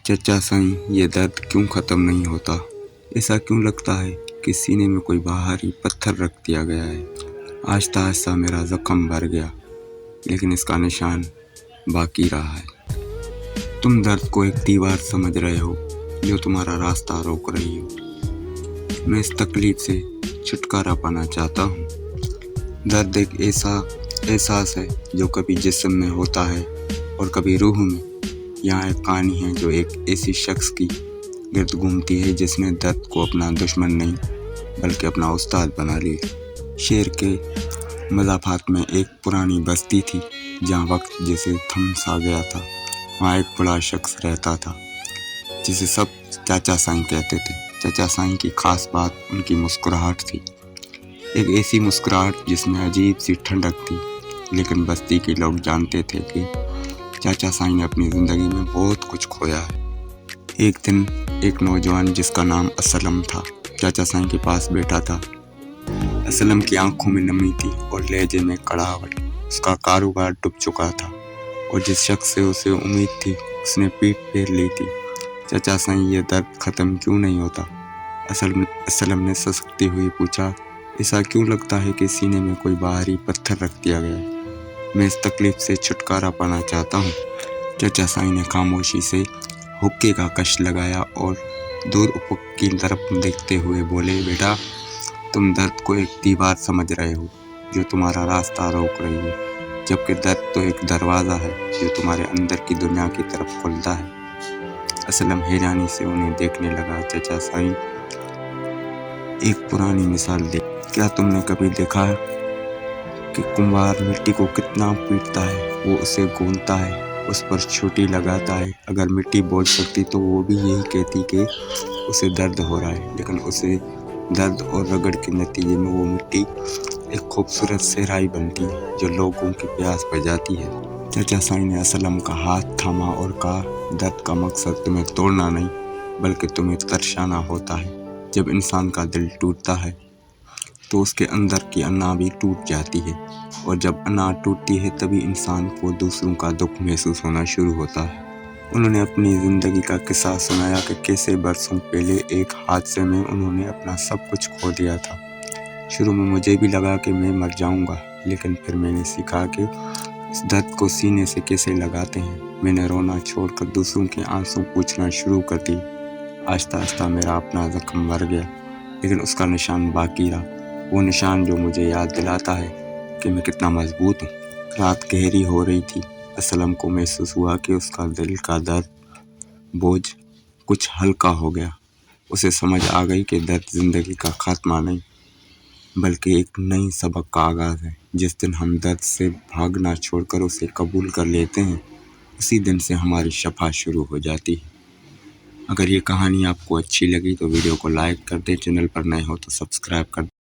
चचा साईं, ये दर्द क्यों ख़त्म नहीं होता? ऐसा क्यों लगता है कि सीने में कोई भारी पत्थर रख दिया गया है। आहिस्ता आहिस्ता मेरा ज़ख्म भर गया, लेकिन इसका निशान बाकी रहा है। तुम दर्द को एक दीवार समझ रहे हो जो तुम्हारा रास्ता रोक रही हो। मैं इस तकलीफ से छुटकारा पाना चाहता हूँ। दर्द एक ऐसा एहसास है जो कभी जिस्म में होता है और कभी रूह में। यहाँ एक कहानी है जो एक ऐसी शख्स की गिर्द घूमती है जिसने दर्द को अपना दुश्मन नहीं बल्कि अपना उस्ताद बना लिया। शेर के मज़ाफ़ात में एक पुरानी बस्ती थी जहाँ वक्त जैसे थम सा गया था। वहाँ एक बड़ा शख्स रहता था जिसे सब चाचा साईं कहते थे। चाचा साईं की खास बात उनकी मुस्कुराहट थी, एक ऐसी मुस्कुराहट जिसमें अजीब सी ठंडक थी। लेकिन बस्ती के लोग जानते थे कि चाचा साईं ने अपनी ज़िंदगी में बहुत कुछ खोया है। एक दिन एक नौजवान जिसका नाम असलम था चाचा साईं के पास बैठा था। असलम की आंखों में नमी थी और लहजे में कड़ाहट। उसका कारोबार डूब चुका था और जिस शख्स से उसे उम्मीद थी उसने पीठ फेर ली थी। चाचा साईं, ये दर्द ख़त्म क्यों नहीं होता? असलम ने ससकती हुई पूछा। ऐसा क्यों लगता है कि सीने में कोई भारी पत्थर रख दिया गया है? मैं इस तकलीफ से छुटकारा पाना चाहता हूँ। चाचा साईं ने खामोशी से हुक्के का कश लगाया और दूर ऊपर की तरफ देखते हुए बोले, बेटा, तुम दर्द को एक दीवार समझ रहे हो जो तुम्हारा रास्ता रोक रही है, जबकि दर्द तो एक दरवाज़ा है जो तुम्हारे अंदर की दुनिया की तरफ खुलता है। असलम हैरानी से उन्हें देखने लगा। चाचा साईं, एक पुरानी मिसाल दे। क्या तुमने कभी देखा है कि कुम्हार मिट्टी को कितना पीटता है? वो उसे गूंथता है, उस पर चोटी लगाता है। अगर मिट्टी बोल सकती तो वो भी यही कहती कि उसे दर्द हो रहा है, लेकिन उसे दर्द और रगड़ के नतीजे में वो मिट्टी एक खूबसूरत सहराई बनती है जो लोगों की प्यास बुझाती है। चाचा साईं ने असलम का हाथ थामा और कहा, दर्द का मकसद तुम्हें तोड़ना नहीं बल्कि तुम्हें तर्शाना होता है। जब इंसान का दिल टूटता है तो उसके अंदर की अना भी टूट जाती है, और जब अना टूटती है तभी इंसान को दूसरों का दुख महसूस होना शुरू होता है। उन्होंने अपनी ज़िंदगी का किस्सा सुनाया कि कैसे बरसों पहले एक हादसे में उन्होंने अपना सब कुछ खो दिया था। शुरू में मुझे भी लगा कि मैं मर जाऊंगा, लेकिन फिर मैंने सीखा कि इस दर्द को सीने से कैसे लगाते हैं। मैंने रोना छोड़कर दूसरों के आंसू पूछना शुरू कर दी। आहिस्ता आहिस्ता मेरा अपना ज़ख्म भर गया, लेकिन उसका निशान बाकी रहा। वो निशान जो मुझे याद दिलाता है कि मैं कितना मजबूत हूँ। रात गहरी हो रही थी। असलम को महसूस हुआ कि उसका दिल का दर्द बोझ कुछ हल्का हो गया। उसे समझ आ गई कि दर्द ज़िंदगी का खात्मा नहीं बल्कि एक नई सबक का आगाज़ है। जिस दिन हम दर्द से भागना छोड़कर उसे कबूल कर लेते हैं, उसी दिन से हमारी शफा शुरू हो जाती है। अगर ये कहानी आपको अच्छी लगी तो वीडियो को लाइक कर दें, चैनल पर नए हो तो सब्सक्राइब कर दें।